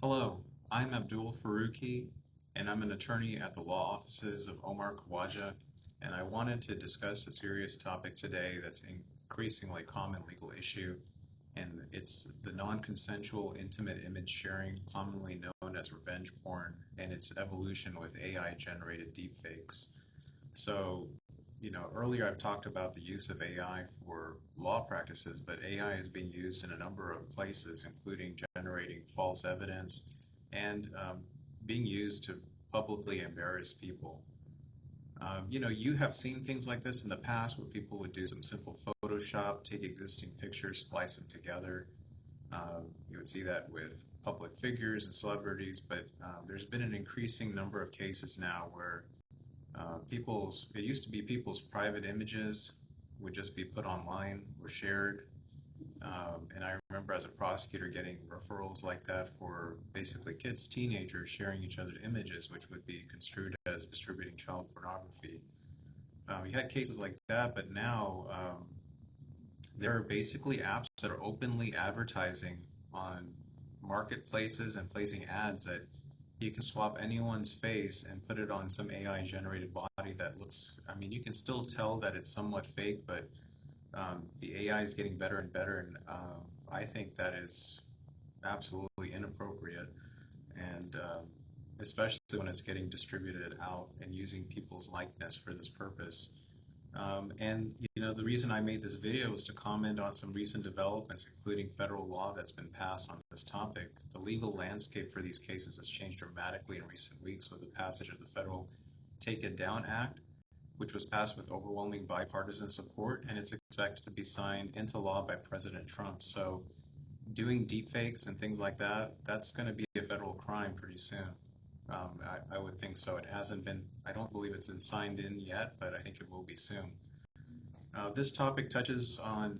Hello, I'm Abdul Faruqi, and I'm an attorney at the law offices of Omar Khawaja, and I wanted to discuss a serious topic today that's an increasingly common legal issue, and it's the non-consensual intimate image sharing, commonly known as revenge porn, and its evolution with AI-generated deepfakes. So, earlier I've talked about the use of AI for law practices, but AI is being used in a number of places, including generating false evidence and being used to publicly embarrass people. You have seen things like this in the past where people would do some simple Photoshop, take existing pictures, splice them together. You would see that with public figures and celebrities, but there's been an increasing number of cases now where it used to be people's private images would just be put online or shared. And I remember as a prosecutor getting referrals like that for basically kids, teenagers sharing each other's images, which would be construed as distributing child pornography. We had cases like that, but now there are basically apps that are openly advertising on marketplaces and placing ads that you can swap anyone's face and put it on some AI generated body that looks, I mean, you can still tell that it's somewhat fake, but the AI is getting better and better, and I think that is absolutely inappropriate, and especially when it's getting distributed out and using people's likeness for this purpose. The reason I made this video was to comment on some recent developments, including federal law that's been passed on this topic. The legal landscape for these cases has changed dramatically in recent weeks with the passage of the Federal Take It Down Act, which was passed with overwhelming bipartisan support, and it's expected to be signed into law by President Trump. So doing deepfakes and things like that, that's going to be a federal crime pretty soon. I would think so. It hasn't been, I don't believe it's been signed in yet, but I think it will be soon. This topic touches on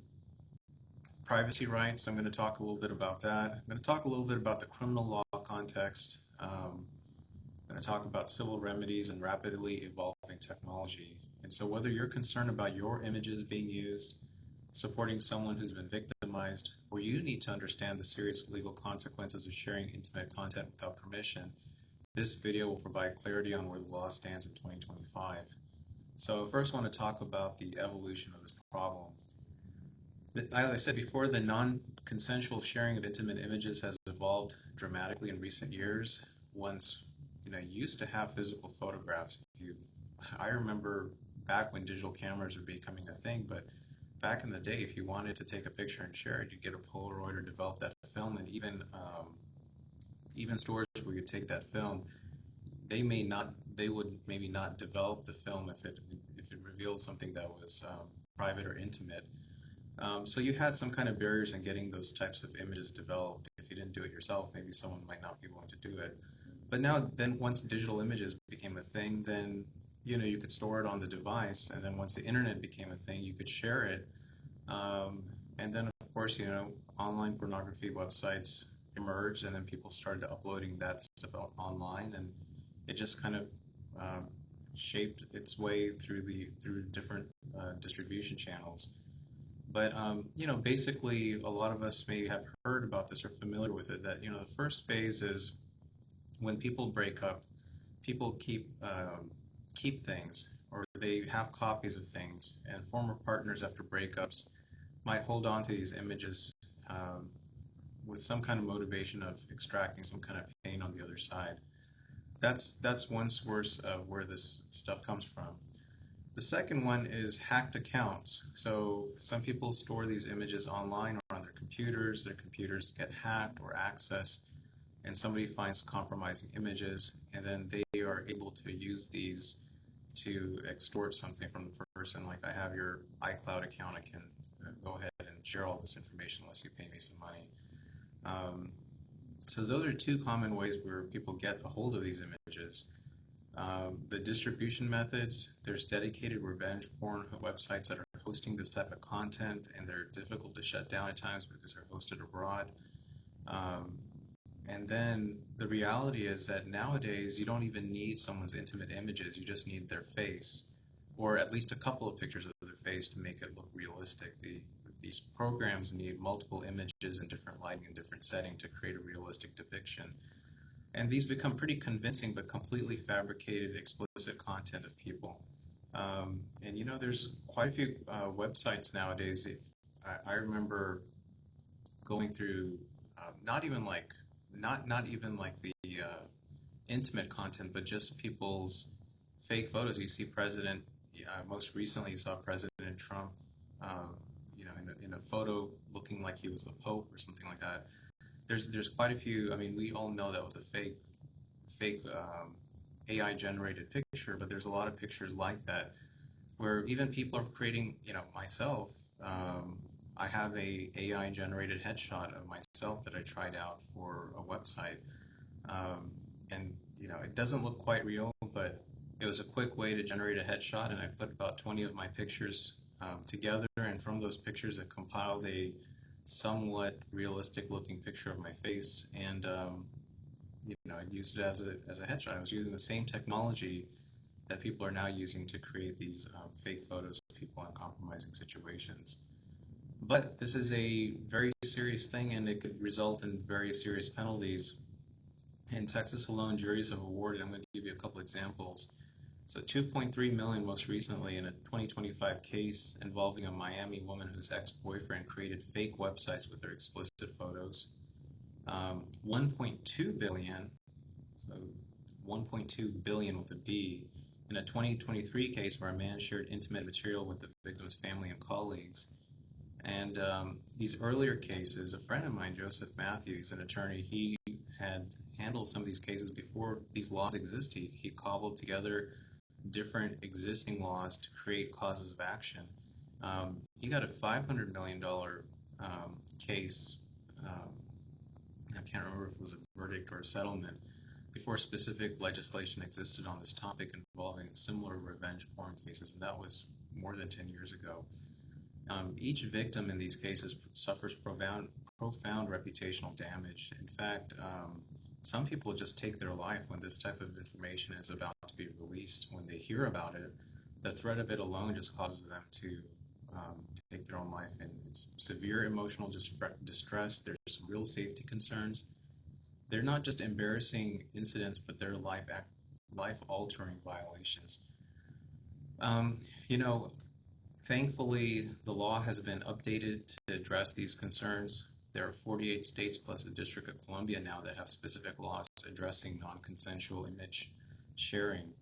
privacy rights. I'm going to talk a little bit about that. I'm going to talk a little bit about the criminal law context. I'm going to talk about civil remedies and rapidly evolving technology. And so whether you're concerned about your images being used, supporting someone who's been victimized, or you need to understand the serious legal consequences of sharing intimate content without permission, this video will provide clarity on where the law stands in 2025. So first I want to talk about the evolution of this problem. As I said before, the non-consensual sharing of intimate images has evolved dramatically in recent years. Once, you used to have physical photographs. I remember back when digital cameras were becoming a thing, but back in the day, if you wanted to take a picture and share it, you'd get a Polaroid or develop that film, and even stores where you take that film, they would maybe not develop the film if it revealed something that was private or intimate. So you had some kind of barriers in getting those types of images developed. If you didn't do it yourself, maybe someone might not be willing to do it. But now, then once digital images became a thing, then you could store it on the device, and then once the internet became a thing, you could share it. And then, of course, online pornography websites emerged, and then people started uploading that stuff online, and it just kind of shaped its way through different distribution channels. But basically, a lot of us may have heard about this or familiar with it. That the first phase is when people break up, people keep things, or they have copies of things, and former partners after breakups might hold on to these images with some kind of motivation of extracting some kind of pain on the other side. That's one source of where this stuff comes from. The second one is hacked accounts. So some people store these images online or on their computers get hacked or accessed, and somebody finds compromising images, and then they are able to use these to extort something from the person. Like, I have your iCloud account, I can go ahead and share all this information unless you pay me some money. So those are two common ways where people get a hold of these images. The distribution methods, there's dedicated revenge porn websites that are hosting this type of content, and they're difficult to shut down at times because they're hosted abroad. And then the reality is that nowadays you don't even need someone's intimate images, you just need their face, or at least a couple of pictures of their face to make it look realistic. these programs need multiple images in different lighting and different setting to create a realistic depiction. And these become pretty convincing but completely fabricated, explicit content of people. And there's quite a few websites nowadays. I remember going through not even like not even like the intimate content, but just people's fake photos. You see most recently you saw President Trump, in a photo looking like he was the Pope or something like that. There's quite a few. I mean, we all know that was a fake AI generated picture, but there's a lot of pictures like that where even people are creating. Myself. I have a AI generated headshot of myself that I tried out for a website, and it doesn't look quite real, but it was a quick way to generate a headshot, and I put about 20 of my pictures together, and from those pictures it compiled a somewhat realistic looking picture of my face, and I used it as a headshot. I was using the same technology that people are now using to create these fake photos of people in compromising situations. But this is a very serious thing, and it could result in very serious penalties. In Texas alone, juries have awarded, I'm going to give you a couple examples. So $2.3 million most recently in a 2025 case involving a Miami woman whose ex-boyfriend created fake websites with her explicit photos. $1.2 billion, so 1.2 billion with a B, in a 2023 case where a man shared intimate material with the victim's family and colleagues. And these earlier cases, a friend of mine, Joseph Matthews, an attorney, he had handled some of these cases before these laws exist. He cobbled together different existing laws to create causes of action. He got a $500 million case. I can't remember if it was a verdict or a settlement before specific legislation existed on this topic involving similar revenge porn cases, and that was more than 10 years ago. Each victim in these cases suffers profound reputational damage. In fact, some people just take their life when this type of information is about to be released. When they hear about it, the threat of it alone just causes them to take their own life, and it's severe emotional distress. There's real safety concerns. They're not just embarrassing incidents, but they're life-altering violations. Thankfully, the law has been updated to address these concerns. There are 48 states plus the District of Columbia now that have specific laws addressing non-consensual image sharing.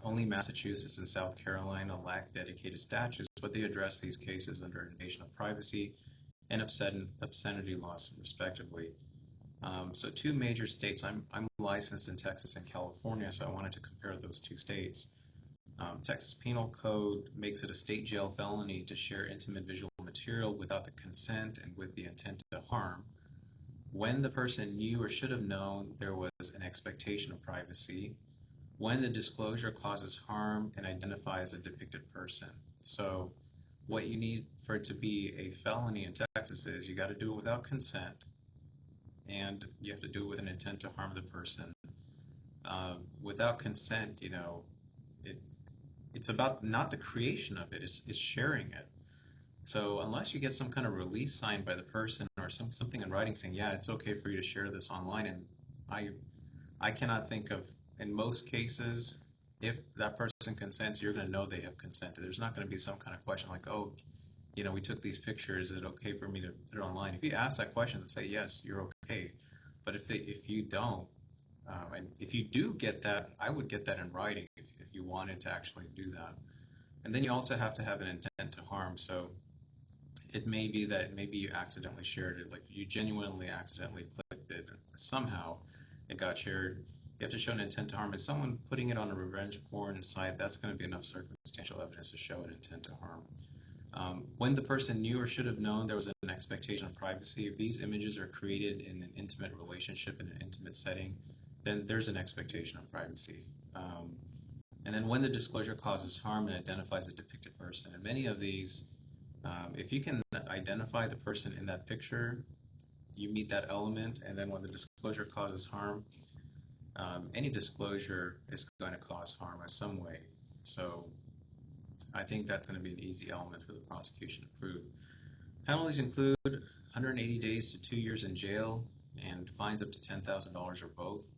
Only Massachusetts and South Carolina lack dedicated statutes, but they address these cases under invasion of privacy and obscenity laws, respectively. So two major states. I'm licensed in Texas and California, so I wanted to compare those two states. Texas Penal Code makes it a state jail felony to share intimate visual material without the consent and with the intent to harm, when the person knew or should have known there was an expectation of privacy, when the disclosure causes harm and identifies a depicted person. So what you need for it to be a felony in Texas is you got to do it without consent, and you have to do it with an intent to harm the person. Without consent, it's about not the creation of it, it's sharing it. So unless you get some kind of release signed by the person or something in writing saying, yeah, it's okay for you to share this online, and I cannot think of, in most cases, if that person consents, you're going to know they have consented. There's not going to be some kind of question like, oh, we took these pictures, is it okay for me to put it online? If you ask that question, they say, yes, you're okay. But if you don't, and if you do get that, I would get that in writing if you wanted to actually do that. And then you also have to have an intent to harm. So it may be that maybe you accidentally shared it, like you genuinely accidentally clicked it, and somehow it got shared. You have to show an intent to harm. And someone putting it on a revenge porn site, that's going to be enough circumstantial evidence to show an intent to harm. When the person knew or should have known there was an expectation of privacy, if these images are created in an intimate relationship, in an intimate setting, then there's an expectation of privacy. And then when the disclosure causes harm and identifies a depicted person, and many of these, if you can identify the person in that picture, you meet that element, and then when the disclosure causes harm, any disclosure is going to cause harm in some way. So I think that's going to be an easy element for the prosecution to prove. Penalties include 180 days to 2 years in jail and fines up to $10,000 or both.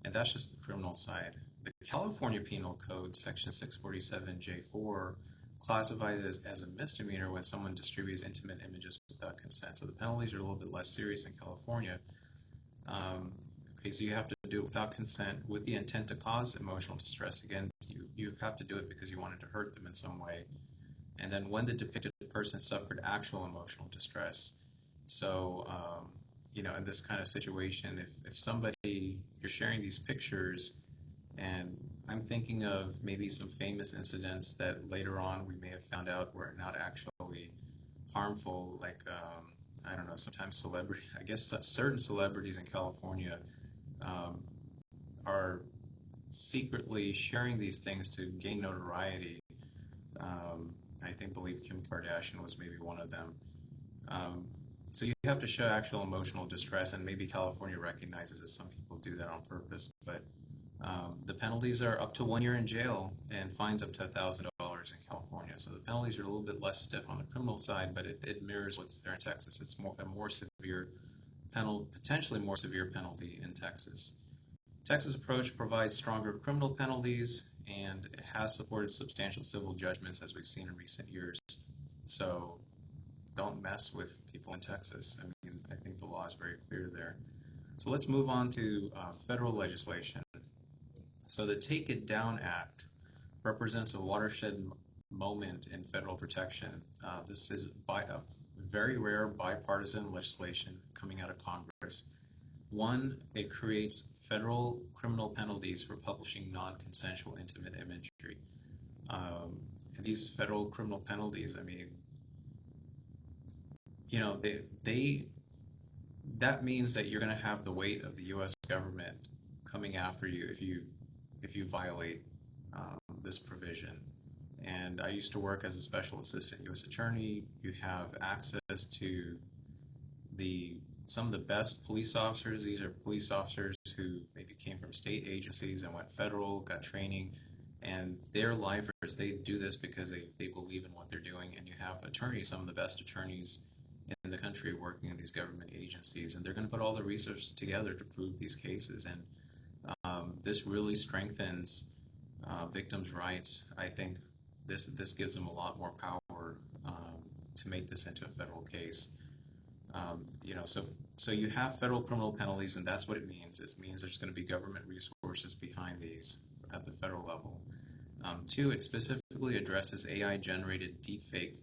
And that's just the criminal side. The California Penal Code, Section 647J4, classifies it as a misdemeanor when someone distributes intimate images without consent. So the penalties are a little bit less serious in California. Okay, so you have to do it without consent with the intent to cause emotional distress. Again, you have to do it because you wanted to hurt them in some way. And then when the depicted person suffered actual emotional distress. So, in this kind of situation, if somebody, you're sharing these pictures, and I'm thinking of maybe some famous incidents that later on we may have found out were not actually harmful, like, I don't know, sometimes certain celebrities in California um, are secretly sharing these things to gain notoriety. Um, believe Kim Kardashian was maybe one of them. Um, so you have to show actual emotional distress, and maybe California recognizes that some people do that on purpose. But the penalties are up to 1 year in jail and fines up to $1,000 in California. So the penalties are a little bit less stiff on the criminal side, but it mirrors what's there in Texas. It's a more severe potentially more severe penalty in Texas. Texas' approach provides stronger criminal penalties and has supported substantial civil judgments, as we've seen in recent years. So don't mess with people in Texas. I think the law is very clear there. So let's move on to federal legislation. So the Take It Down Act represents a watershed moment in federal protection. This is a very rare bipartisan legislation coming out of Congress. One, it creates federal criminal penalties for publishing non-consensual intimate imagery. And these federal criminal penalties, they that means that you're going to have the weight of the U.S. government coming after you if you violate this provision. And I used to work as a special assistant U.S. attorney. You have access to some of the best police officers. These are police officers who maybe came from state agencies and went federal, got training, and they're lifers. They do this because they believe in what they're doing. And you have attorneys, some of the best attorneys in the country working in these government agencies, and they're going to put all the resources together to prove these cases. And this really strengthens victims' rights. I think this gives them a lot more power to make this into a federal case. So you have federal criminal penalties, and that's what it means. It means there's going to be government resources behind these at the federal level. Two, it specifically addresses AI-generated deepfake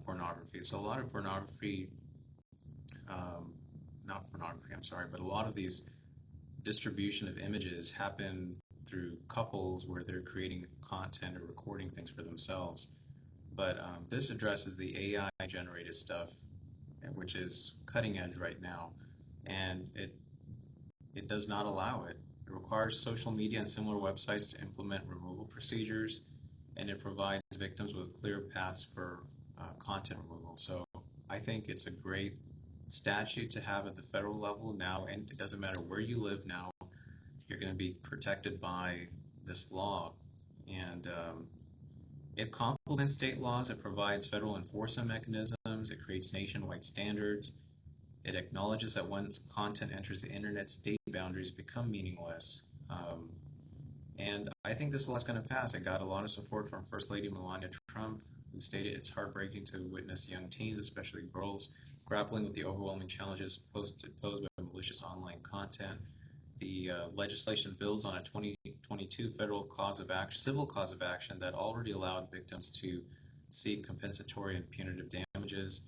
pornography. So a lot of pornography, not pornography, I'm sorry, but a lot of these distribution of images happen through couples where they're creating content or recording things for themselves. But this addresses the AI-generated stuff, which is cutting edge right now, and it does not allow it. It requires social media and similar websites to implement removal procedures, and it provides victims with clear paths for content removal. So I think it's a great statute to have at the federal level now, and it doesn't matter where you live now, you're going to be protected by this law. And it complements state laws, it provides federal enforcement mechanisms, it creates nationwide standards, it acknowledges that once content enters the internet, state boundaries become meaningless. And I think this law is going to pass. It got a lot of support from First Lady Melania Trump, who stated it's heartbreaking to witness young teens, especially girls, grappling with the overwhelming challenges posed by malicious online content. The legislation builds on a 2022 federal civil cause of action that already allowed victims to seek compensatory and punitive damages.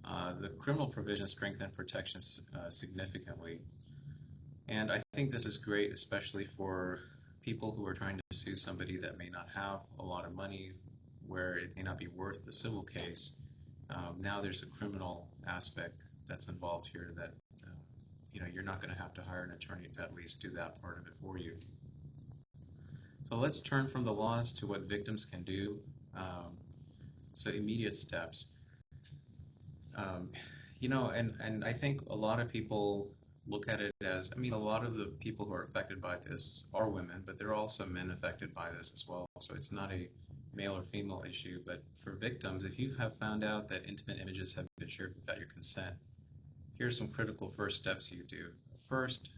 The criminal provisions strengthen protections significantly. And I think this is great, especially for people who are trying to sue somebody that may not have a lot of money, where it may not be worth the civil case. Now there's a criminal aspect that's involved here that you're not going to have to hire an attorney to at least do that part of it for you. So let's turn from the laws to what victims can do. So immediate steps. And I think a lot of people look at it as, a lot of the people who are affected by this are women, but there are also men affected by this as well. So it's not a male or female issue, but for victims, if you have found out that intimate images have been shared without your consent, here's some critical first steps you do. First,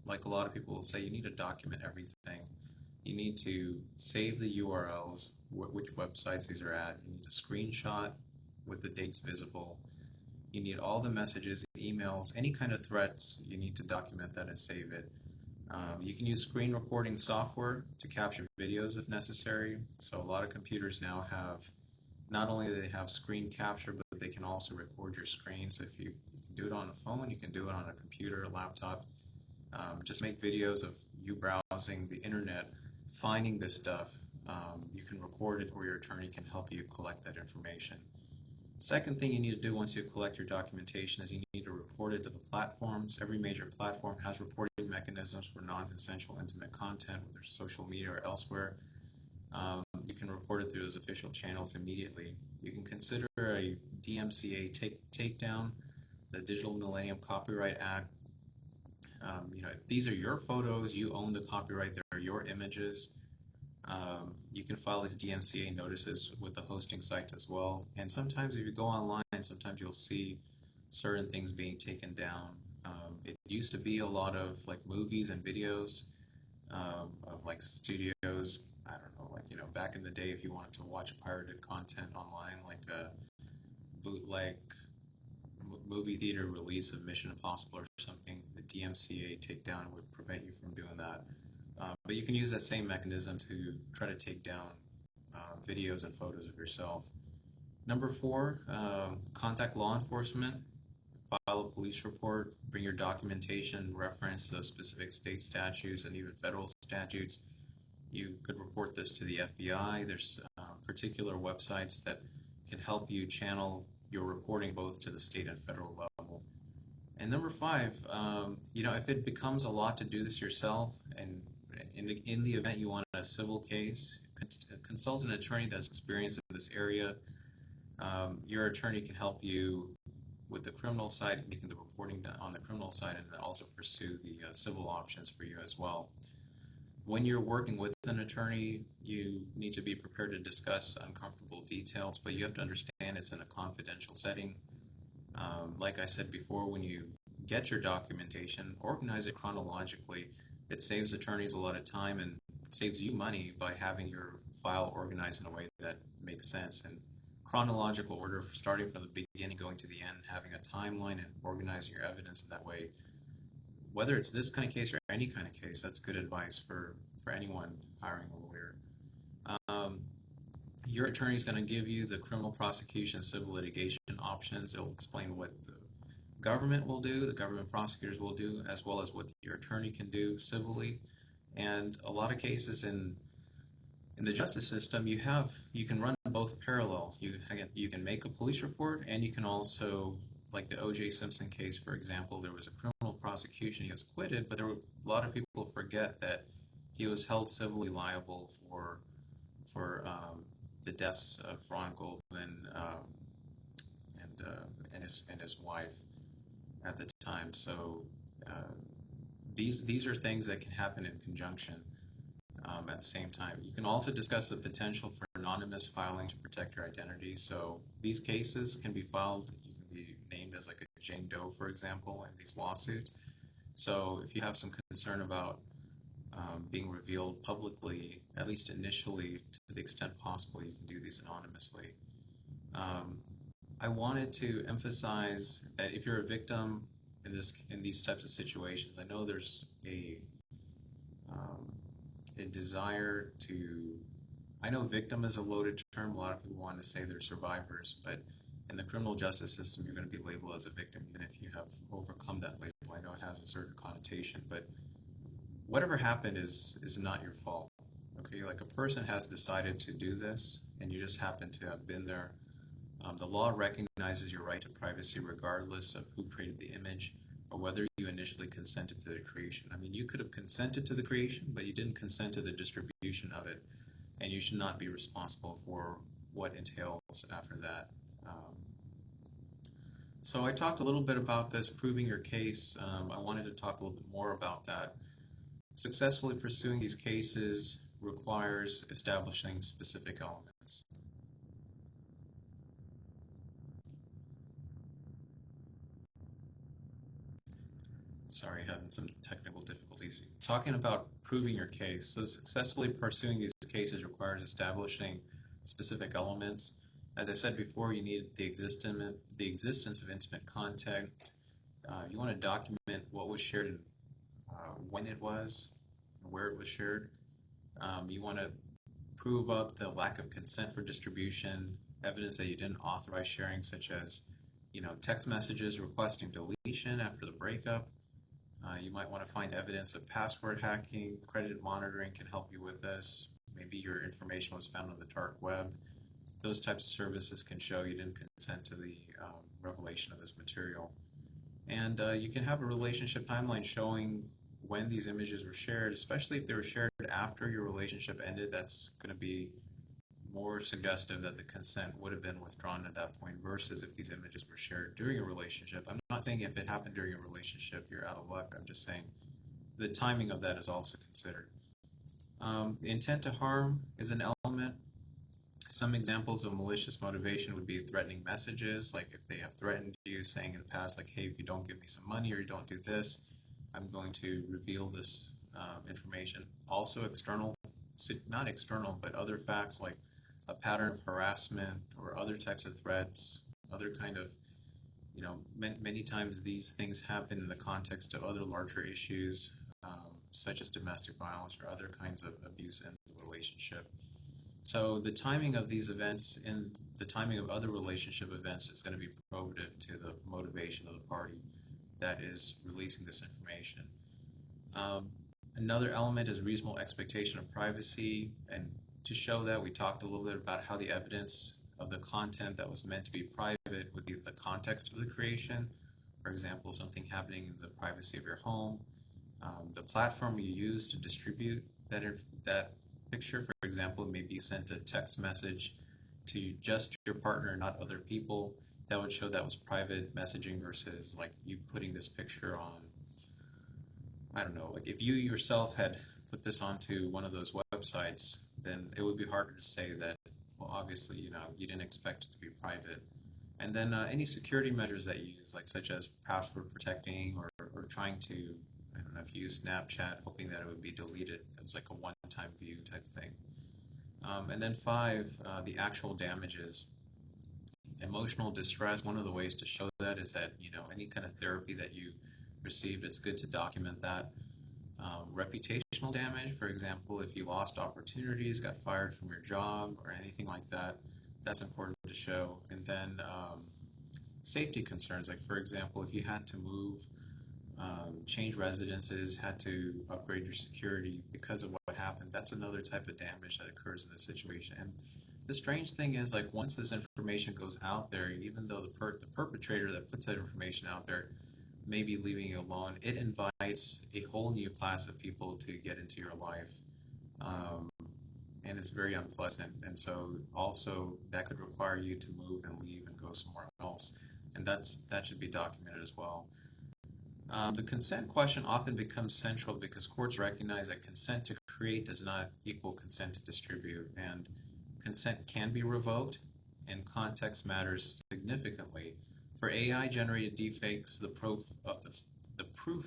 like a lot of people will say, you need to document everything. You need to save the URLs, which websites these are at. You need to screenshot with the dates visible. You need all the messages, emails, any kind of threats. You need to document that and save it. You can use screen recording software to capture videos if necessary. So a lot of computers now have, not only do they have screen capture, but they can also record your screen. So if you can do it on a phone, you can do it on a computer, a laptop. Just make videos of you browsing the internet, finding this stuff. You can record it, or your attorney can help you collect that information. Second thing you need to do once you collect your documentation is you need to report it to the platforms. Every major platform has reporting mechanisms for non-consensual intimate content, whether it's social media or elsewhere. You can report it through those official channels immediately. You can consider a DMCA takedown, the Digital Millennium Copyright Act. These are your photos, you own the copyright, they're your images. You can file these DMCA notices with the hosting site as well. And sometimes if you go online, sometimes you'll see certain things being taken down. It used to be a lot of like movies and videos of like studios. I don't know, back in the day, if you wanted to watch pirated content online, like a bootleg movie theater release of Mission Impossible or something, the DMCA takedown would prevent you from doing that. But you can use that same mechanism to try to take down videos and photos of yourself. Number 4, contact law enforcement, file a police report, bring your documentation, reference those specific state statutes and even federal statutes. You could report this to the FBI. There's particular websites that can help you channel your reporting both to the state and federal level. And number 5, if it becomes a lot to do this yourself, and in the event you want a civil case, consult an attorney that's experienced in this area. Your attorney can help you with the criminal side, making the reporting on the criminal side, and then also pursue the civil options for you as well. When you're working with an attorney, you need to be prepared to discuss uncomfortable details, but you have to understand it's in a confidential setting. Like I said before, when you get your documentation, organize it chronologically. It saves attorneys a lot of time and saves you money by having your file organized in a way that makes sense. And chronological order, starting from the beginning, going to the end, having a timeline and organizing your evidence in that way. Whether it's this kind of case or any kind of case, that's good advice for anyone hiring a lawyer. Your attorney is going to give you the criminal prosecution and civil litigation options. It'll explain what the government will do, the government prosecutors will do, as well as what your attorney can do civilly. And a lot of cases in the justice system, you can run both parallel. You can make a police report, and you can also, like the O.J. Simpson case, for example, there was a criminal prosecution. He was acquitted, but a lot of people forget that he was held civilly liable for the deaths of Ron Goldman and his wife at the time. So these are things that can happen in conjunction at the same time. You can also discuss the potential for anonymous filing to protect your identity. So these cases can be filed. You can be named as like a Jane Doe, for example, in these lawsuits. So if you have some concern about being revealed publicly, at least initially, to the extent possible, you can do these anonymously. I wanted to emphasize that if you're a victim in these types of situations, I know there's a desire to. I know victim is a loaded term. A lot of people want to say they're survivors, but in the criminal justice system, you're going to be labeled as a victim, even if you have overcome that label. I know it has a certain connotation, but whatever happened is not your fault. Okay, like a person has decided to do this, and you just happen to have been there. The law recognizes your right to privacy regardless of who created the image or whether you initially consented to the creation. I mean, you could have consented to the creation, but you didn't consent to the distribution of it, and you should not be responsible for what entails after that. So I talked a little bit about this, proving your case. I wanted to talk a little bit more about that. Successfully pursuing these cases requires establishing specific elements. deepfakes. Sorry, having some technical difficulties. Talking about proving your case. So successfully pursuing these cases requires establishing specific elements. As I said before, you need the existence of intimate content. You want to document what was shared and when it was, and where it was shared. You want to prove up the lack of consent for distribution, evidence that you didn't authorize sharing, such as text messages requesting deletion after the breakup. You might want to find evidence of password hacking. Credit monitoring can help you with this. Maybe your information was found on the dark web. Those types of services can show you didn't consent to the revelation of this material. And you can have a relationship timeline showing when these images were shared, especially if they were shared after your relationship ended. That's going to be more suggestive that the consent would have been withdrawn at that point versus if these images were shared during a relationship. I'm not saying if it happened during a relationship, you're out of luck. I'm just saying the timing of that is also considered. Intent to harm is an element. Some examples of malicious motivation would be threatening messages, like if they have threatened you, saying in the past, like, hey, if you don't give me some money or you don't do this, I'm going to reveal this information. Also external, not external, but other facts like a pattern of harassment or other types of threats, other kind of, many times these things happen in the context of other larger issues, such as domestic violence or other kinds of abuse in the relationship. So the timing of these events and the timing of other relationship events is going to be probative to the motivation of the party that is releasing this information. Another element is reasonable expectation of privacy, and to show that, we talked a little bit about how the evidence of the content that was meant to be private would be the context of the creation. For example, something happening in the privacy of your home, the platform you use to distribute that picture. For example, maybe you sent a text message to just your partner, not other people. That would show that was private messaging versus like you putting this picture on, I don't know, like if you yourself had put this onto one of those websites, then it would be harder to say that, well, obviously, you didn't expect it to be private. And then any security measures that you use, like such as password protecting or trying to, I don't know, if you use Snapchat, hoping that it would be deleted. It was like a one-time view type thing. And then 5, the actual damages. Emotional distress, one of the ways to show that is that, any kind of therapy that you received, it's good to document that. Reputational damage, for example, if you lost opportunities, got fired from your job, or anything like that, that's important to show. And then safety concerns, like for example, if you had to move, change residences, had to upgrade your security because of what happened, that's another type of damage that occurs in this situation. And the strange thing is, like, once this information goes out there, even though the perpetrator that puts that information out there may be leaving you alone, it invites a whole new class of people to get into your life. And it's very unpleasant. And so also that could require you to move and leave and go somewhere else. And that should be documented as well. The consent question often becomes central because courts recognize that consent to create does not equal consent to distribute, and consent can be revoked, and context matters significantly. For AI-generated deepfakes, the proof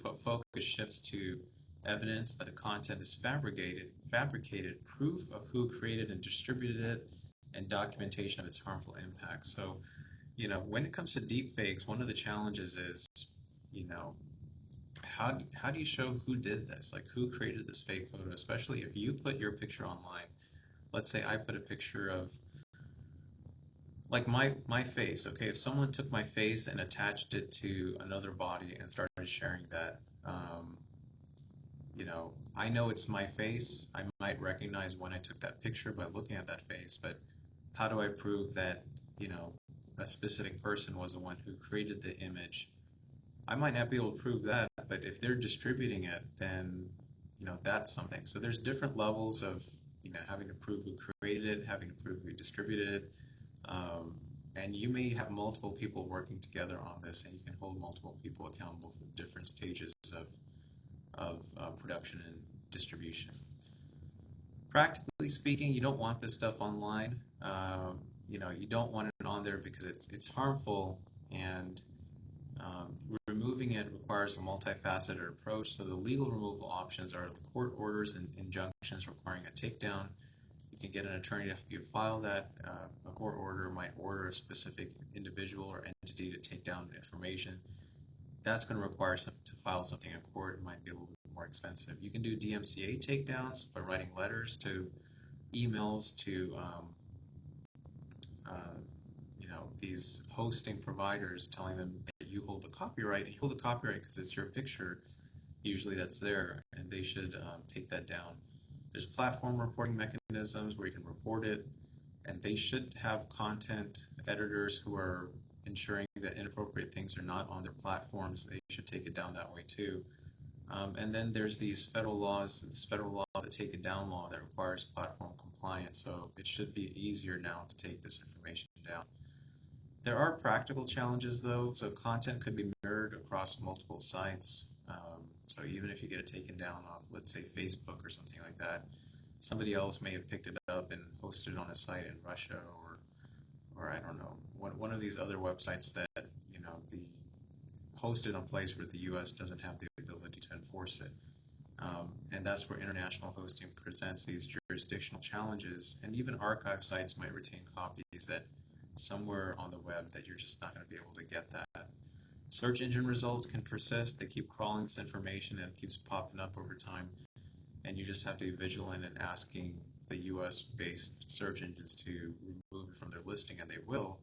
of focus shifts to evidence that the content is fabricated, proof of who created and distributed it, and documentation of its harmful impact. So, when it comes to deepfakes, one of the challenges is, how do you show who did this? Like, who created this fake photo? Especially if you put your picture online. Let's say I put a picture of, like, my face. Okay, if someone took my face and attached it to another body and started sharing that, I know it's my face. I might recognize when I took that picture by looking at that face, but how do I prove that, a specific person was the one who created the image? I might not be able to prove that, but if they're distributing it, then, that's something. So there's different levels of, having to prove who created it, having to prove who distributed it, and you may have multiple people working together on this, and you can hold multiple people accountable for different stages of production and distribution. Practically speaking, you don't want this stuff online. You don't want it on there because it's harmful, and removing it requires a multifaceted approach. So the legal removal options are the court orders and injunctions requiring a takedown. You can get an attorney to help you file that. A court order might order a specific individual or entity to take down information. That's going to require some to file something in court. It might be a little bit more expensive. You can do DMCA takedowns by writing letters to emails to these hosting providers, telling them that you hold the copyright. And you hold the copyright because it's your picture usually that's there, and they should take that down. There's platform reporting mechanisms where you can report it, and they should have content editors who are ensuring that inappropriate things are not on their platforms. They should take it down that way too. And then there's these federal laws, this federal law, the Take It Down law, that requires platform compliance. So it should be easier now to take this information down. There are practical challenges though. So content could be mirrored across multiple sites. So even if you get it taken down off, let's say Facebook or something like that, somebody else may have picked it up and posted it on a site in Russia or I don't know, one of these other websites that the hosted in a place where the U.S. doesn't have the ability to enforce it. And that's where international hosting presents these jurisdictional challenges, and even archive sites might retain copies that somewhere on the web that you're just not going to be able to get that. Search engine results can persist. They keep crawling this information and it keeps popping up over time, and you just have to be vigilant in asking the US-based search engines to remove it from their listing, and they will,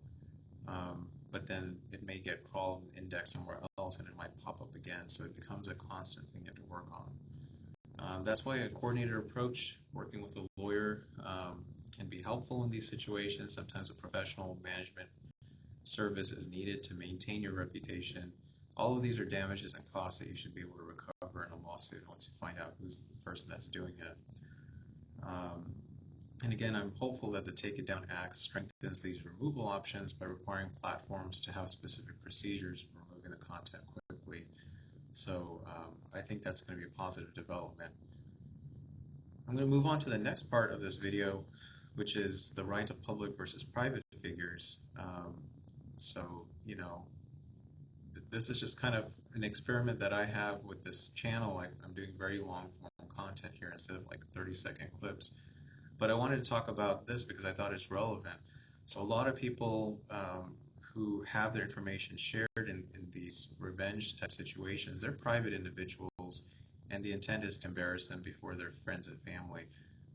but then it may get crawled and indexed somewhere else and it might pop up again, so it becomes a constant thing you have to work on. That's why a coordinated approach, working with a lawyer, can be helpful in these situations. Sometimes a professional management service is needed to maintain your reputation. All of these are damages and costs that you should be able to recover in a lawsuit once you find out who's the person that's doing it. And again, I'm hopeful that the Take It Down Act strengthens these removal options by requiring platforms to have specific procedures for removing the content quickly. So I think that's going to be a positive development. I'm going to move on to the next part of this video, which is the rights of public versus private figures. This is just kind of an experiment that I have with this channel. I'm doing very long form content here instead of like 30-second clips. But I wanted to talk about this because I thought it's relevant. So a lot of people who have their information shared in these revenge type situations, they're private individuals, and the intent is to embarrass them before their friends and family.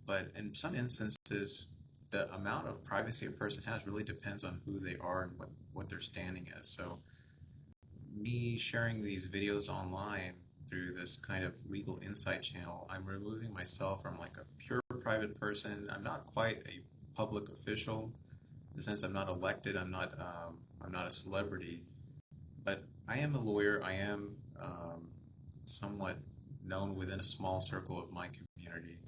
But in some instances, the amount of privacy a person has really depends on who they are and what their standing is. So me sharing these videos online through this kind of legal insight channel, I'm removing myself from like a pure private person. I'm not quite a public official in the sense I'm not elected. I'm not a celebrity, but I am a lawyer. I am somewhat known within a small circle of my community.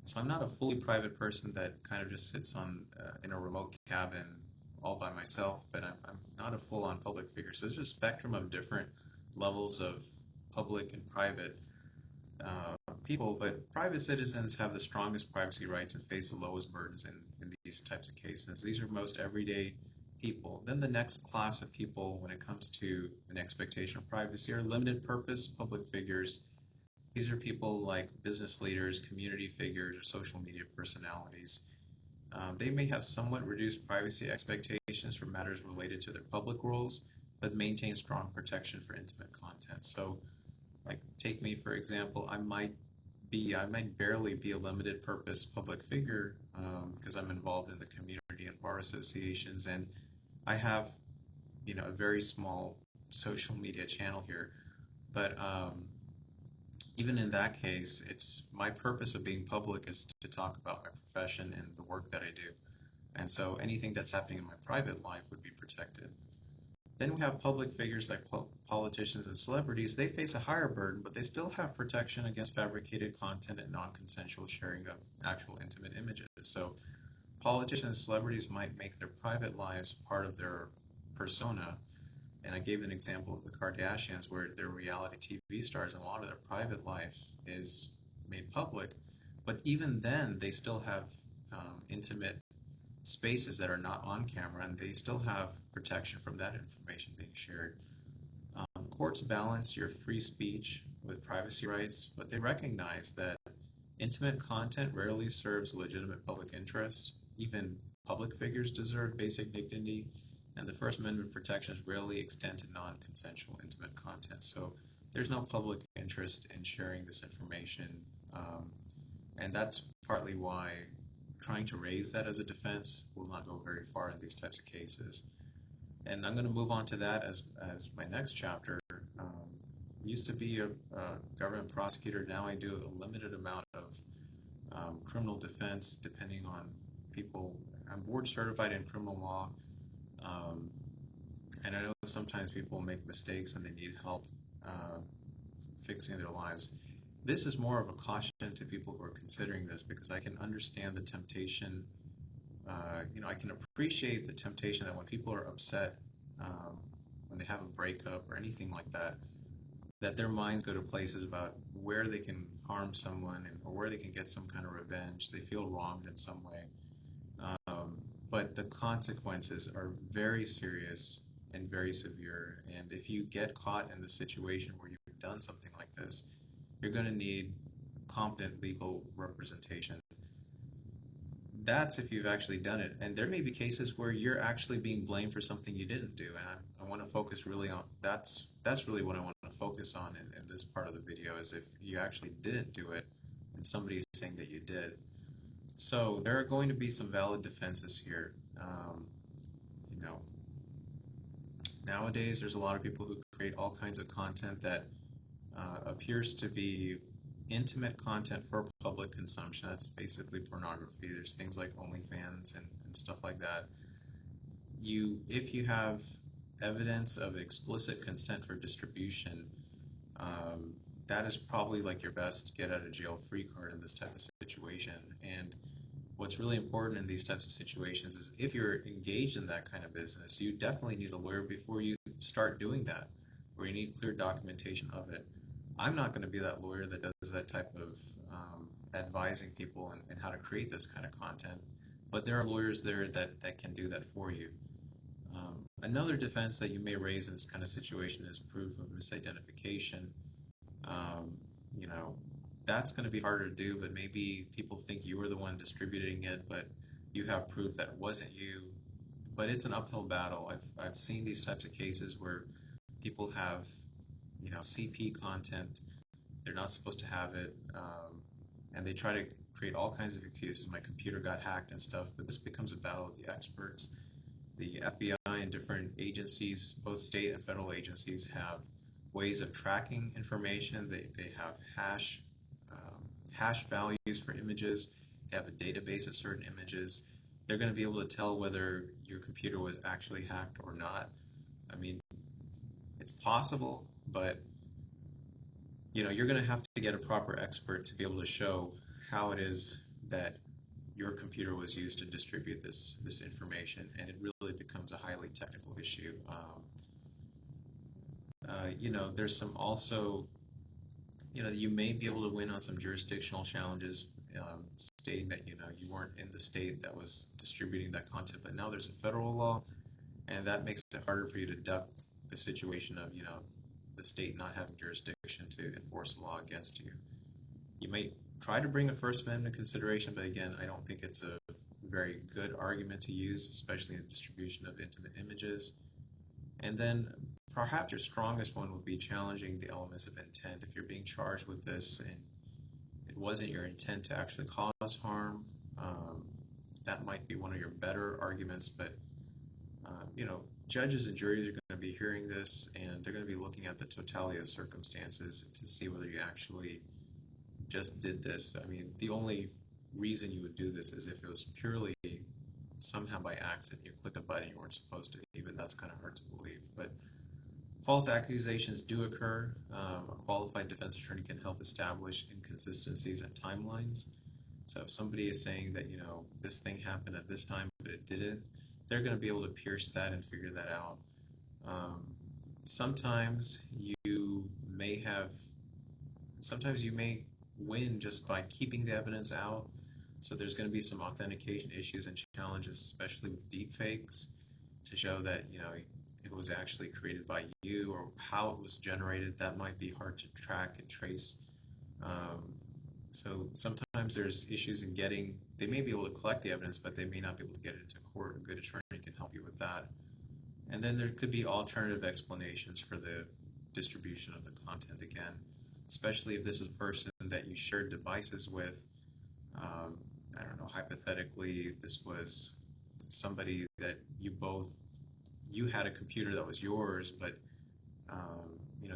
So I'm not a fully private person that kind of just sits in a remote cabin all by myself, but I'm not a full-on public figure. So there's a spectrum of different levels of public and private people, but private citizens have the strongest privacy rights and face the lowest burdens in these types of cases. These are most everyday people. Then the next class of people when it comes to an expectation of privacy are limited purpose public figures. These are people like business leaders, community figures, or social media personalities. They may have somewhat reduced privacy expectations for matters related to their public roles, but maintain strong protection for intimate content. So, like, take me for example, I might barely be a limited purpose public figure because I'm involved in the community and bar associations, and I have, a very small social media channel here. But even in that case, it's my purpose of being public is to talk about my profession and the work that I do. And so anything that's happening in my private life would be protected. Then we have public figures like politicians and celebrities. They face a higher burden, but they still have protection against fabricated content and non-consensual sharing of actual intimate images. So politicians and celebrities might make their private lives part of their persona. And I gave an example of the Kardashians where they're reality TV stars and a lot of their private life is made public. But even then, they still have intimate spaces that are not on camera, and they still have protection from that information being shared. Courts balance your free speech with privacy rights, but they recognize that intimate content rarely serves legitimate public interest. Even public figures deserve basic dignity, and the First Amendment protections rarely extend to non-consensual intimate content. So there's no public interest in sharing this information, and that's partly why trying to raise that as a defense will not go very far in these types of cases. And I'm going to move on to that as my next chapter. Used to be a government prosecutor. Now I do a limited amount of criminal defense, depending on people. I'm board certified in criminal law, and I know sometimes people make mistakes and they need help fixing their lives. This is more of a caution to people who are considering this, because I can understand the temptation. I can appreciate the temptation that when people are upset, when they have a breakup or anything like that, that their minds go to places about where they can harm someone or where they can get some kind of revenge. They feel wronged in some way. But the consequences are very serious and very severe. And if you get caught in the situation where you've done something like this, you're going to need competent legal representation. That's if you've actually done it. And there may be cases where you're actually being blamed for something you didn't do. And I want to focus really on that's really what I want to focus on in this part of the video, is if you actually didn't do it and somebody's saying that you did. So there are going to be some valid defenses here. Nowadays there's a lot of people who create all kinds of content that appears to be intimate content for public consumption. That's basically pornography. There's things like OnlyFans and stuff like that. If you have evidence of explicit consent for distribution, that is probably like your best get out of jail free card in this type of situation. And what's really important in these types of situations is if you're engaged in that kind of business, you definitely need a lawyer before you start doing that, or you need clear documentation of it. I'm not going to be that lawyer that does that type of advising people and how to create this kind of content, but there are lawyers there that can do that for you. Another defense that you may raise in this kind of situation is proof of misidentification. That's going to be harder to do, but maybe people think you were the one distributing it, but you have proof that it wasn't you. But it's an uphill battle. I've seen these types of cases where people have CP content, they're not supposed to have it, and they try to create all kinds of excuses. My computer got hacked and stuff, but this becomes a battle with the experts. The FBI and different agencies, both state and federal agencies, have ways of tracking information. They have hash values for images. They have a database of certain images. They're going to be able to tell whether your computer was actually hacked or not. I mean, it's possible, but you're going to have to get a proper expert to be able to show how it is that your computer was used to distribute this information, and it really becomes a highly technical issue. There's some also, you may be able to win on some jurisdictional challenges, stating that you weren't in the state that was distributing that content, but now there's a federal law, and that makes it harder for you to duck the situation of the state not having jurisdiction to enforce a law against you. You may try to bring a First Amendment consideration, but again, I don't think it's a very good argument to use, especially in the distribution of intimate images. And then perhaps your strongest one would be challenging the elements of intent. If you're being charged with this and it wasn't your intent to actually cause harm, that might be one of your better arguments. But judges and juries are going to be hearing this, and they're going to be looking at the totality of circumstances to see whether you actually just did this. I mean, the only reason you would do this is if it was purely somehow by accident. You click a button you weren't supposed to. Even that's kind of hard to believe. But false accusations do occur. A qualified defense attorney can help establish inconsistencies and timelines. So if somebody is saying that this thing happened at this time but it didn't, they're going to be able to pierce that and figure that out. Sometimes you may win just by keeping the evidence out. So there's going to be some authentication issues and challenges, especially with deepfakes, to show that it was actually created by you, or how it was generated. That might be hard to track and trace. Um, so sometimes there's issues in getting. They may be able to collect the evidence, but they may not be able to get it into court. A good attorney can help you with that. And then there could be alternative explanations for the distribution of the content again, especially if this is a person that you shared devices with. I don't know, hypothetically, this was somebody that you had a computer that was yours, but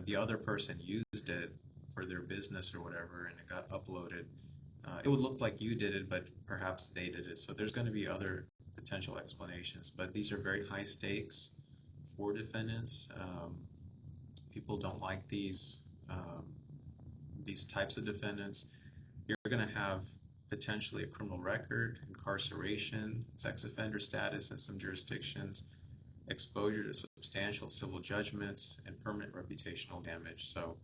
the other person used it for their business or whatever, and it got uploaded. It would look like you did it, but perhaps they did it. So there's going to be other potential explanations, but these are very high stakes for defendants. People don't like these types of defendants. You're going to have potentially a criminal record, incarceration, sex offender status in some jurisdictions, exposure to substantial civil judgments, and permanent reputational damage. So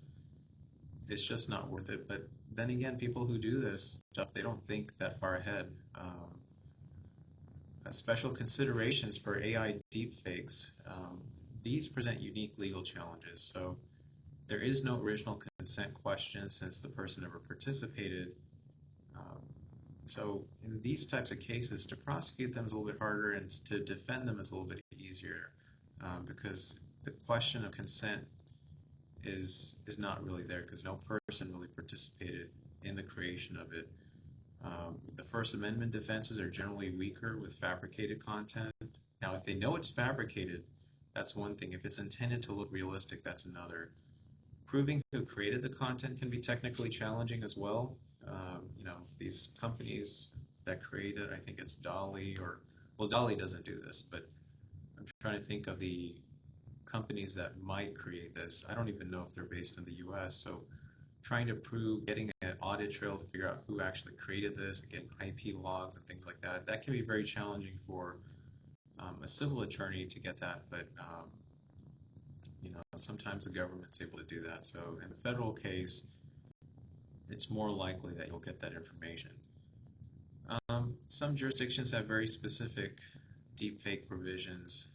it's just not worth it. But then again, people who do this stuff, they don't think that far ahead. Special considerations for AI deepfakes. These present unique legal challenges. So there is no original consent question since the person never participated. So in these types of cases, to prosecute them is a little bit harder, and to defend them is a little bit easier, because the question of consent is not really there, because no person really participated in the creation of it. The First Amendment defenses are generally weaker with fabricated content. Now, if they know it's fabricated, that's one thing. If it's intended to look realistic, that's another. Proving who created the content can be technically challenging as well. These companies that create it, I think it's Dolly, Dolly doesn't do this, but I'm trying to think of the companies that might create this. I don't even know if they're based in the US, so trying to prove, getting an audit trail to figure out who actually created this, getting IP logs and things like that, that can be very challenging for a civil attorney to get that, but sometimes the government's able to do that. So in a federal case, it's more likely that you'll get that information. Some jurisdictions have very specific deepfake provisions,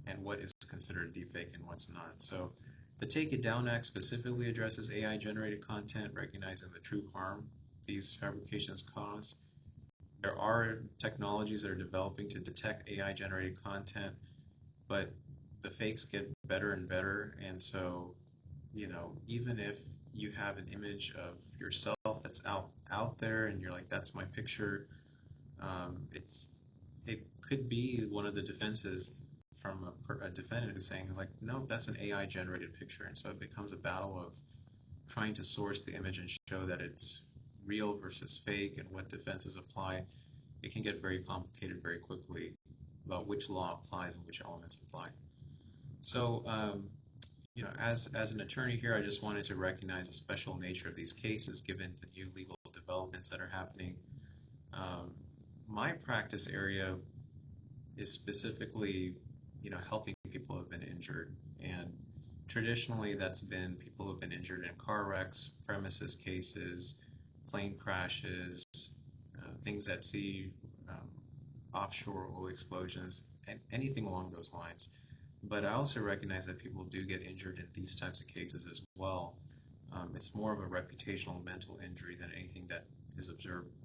and what is considered a deepfake and what's not. So the Take It Down Act specifically addresses AI-generated content, recognizing the true harm these fabrications cause. There are technologies that are developing to detect AI-generated content, but the fakes get better and better, and so even if you have an image of yourself that's out there and you're like, that's my picture, it could be one of the defenses from a defendant who's saying, like, no, that's an AI generated picture. And so it becomes a battle of trying to source the image and show that it's real versus fake and what defenses apply. It can get very complicated very quickly about which law applies and which elements apply. So as an attorney here, I just wanted to recognize the special nature of these cases given the new legal developments that are happening. My practice area is specifically, helping people who have been injured, and traditionally that's been people who have been injured in car wrecks, premises cases, plane crashes, things at sea, offshore oil explosions, and anything along those lines. But I also recognize that people do get injured in these types of cases as well. It's more of a reputational mental injury than anything that is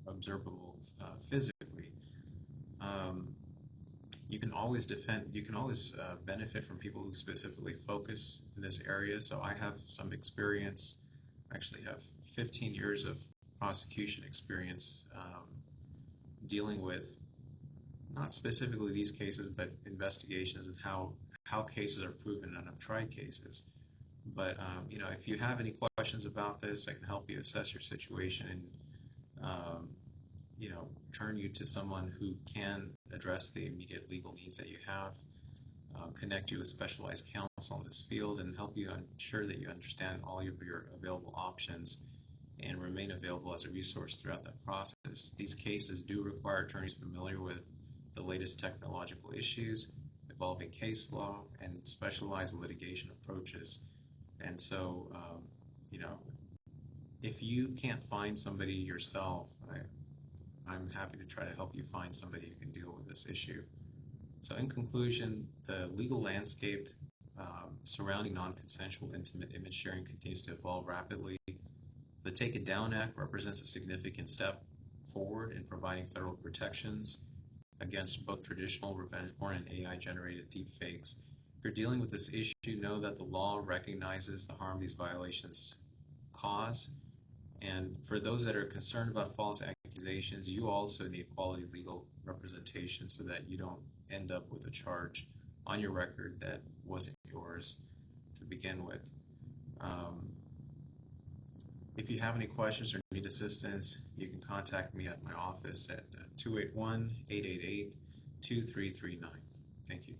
observable physically. You can always benefit from people who specifically focus in this area. So I have some experience, actually have 15 years of prosecution experience dealing with not specifically these cases, but investigations and how cases are proven, and I've tried cases. But if you have any questions about this, I can help you assess your situation and turn you to someone who can address the immediate legal needs that you have, connect you with specialized counsel in this field, and help you ensure that you understand all of your available options and remain available as a resource throughout that process. These cases do require attorneys familiar with the latest technological issues, evolving case law, and specialized litigation approaches. And so, if you can't find somebody yourself, I'm happy to try to help you find somebody who can deal with this issue. So in conclusion, the legal landscape surrounding non-consensual intimate image sharing continues to evolve rapidly. The Take It Down Act represents a significant step forward in providing federal protections against both traditional revenge porn and AI-generated deepfakes. If you're dealing with this issue, know that the law recognizes the harm these violations cause. And for those that are concerned about false accusations, you also need quality legal representation so that you don't end up with a charge on your record that wasn't yours to begin with. If you have any questions or need assistance, you can contact me at my office at 281-888-2339. Thank you.